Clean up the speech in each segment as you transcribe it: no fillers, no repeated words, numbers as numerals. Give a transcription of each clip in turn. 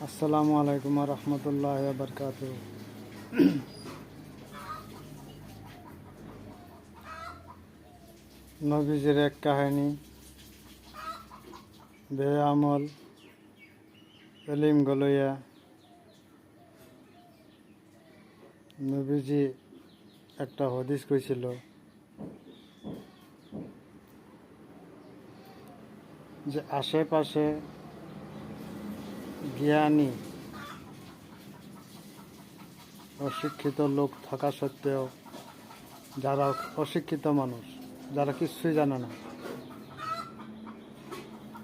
আসসালামু আলাইকুম রহমতুল্লাহ বরকাত। নবীজির এক কাহিনী, বে আমল এলিম গলইয়া। নবীজি একটা হদিস কইছিল যে আশেপাশে জ্ঞানী অশিক্ষিত লোক থাকা সত্ত্বেও যারা অশিক্ষিত মানুষ, যারা কিছুই জানে না,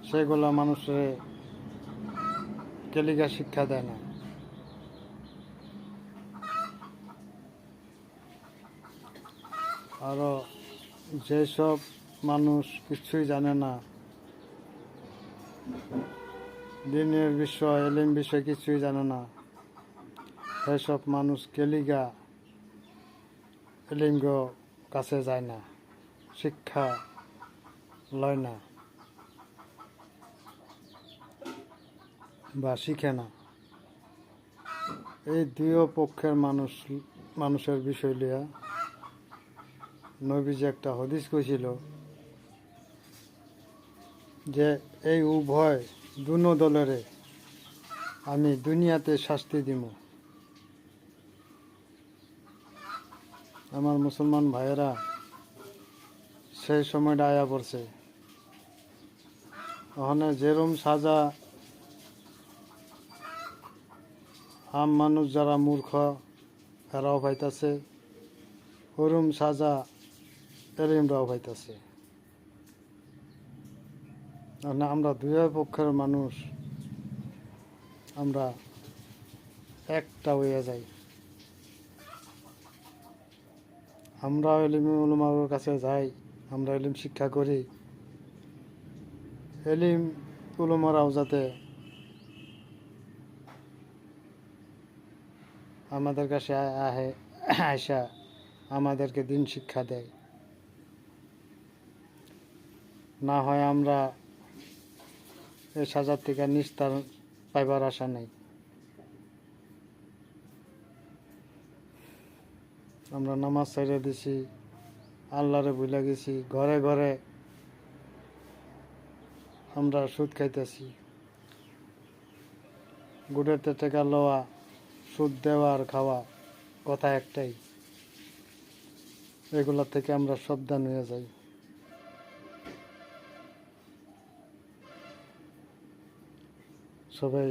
সেগুলো মানুষের কেলিগা শিক্ষা দেয় না। আরও যেসব মানুষ কিছুই জানে না, দিনের বিষয় এলিম বিষয় কিছুই জানে না, সেসব মানুষ কেলিগা এলিম কাছে যায় না, শিক্ষা লয় না বা শিখে না। এই দুই পক্ষের মানুষের বিষয় লিয়া নবীজি একটা হদিস কইছিল যে এই উভয় দুনো দলেরে আমি দুনিয়াতে শাস্তি দিব। আমার মুসলমান ভাইয়েরা, সেই সময়টা আয়া পড়ছে। ওখানে যেরম সাজা আম মানুষ যারা মূর্খ এরাও পাইতাছে, ওরম সাজা এলিমরাও পাইতাছে। আমরা দুই পক্ষের মানুষ, আমরা একটা হইয়া যাই। আমরা এলিম উলামার কাছে যাই, আমরা এলিম শিক্ষা করি, এলিম উলামারাও যাতে আমাদের কাছে আয়সা আমাদেরকে দিন শিক্ষা দেয়। না হয় আমরা এই সাজার থেকে নিস্তার পাইবার আশা নেই। আমরা নামাজ ছেড়ে দিছি, আল্লাহরে ভুলে গেছি, ঘরে ঘরে আমরা সুদ খাইতেছি। গুড়েতে টাকা লওয়া, সুদ দেওয়া আর খাওয়া কথা একটাই। এগুলা থেকে আমরা সাবধান হয়ে যাই। সবাই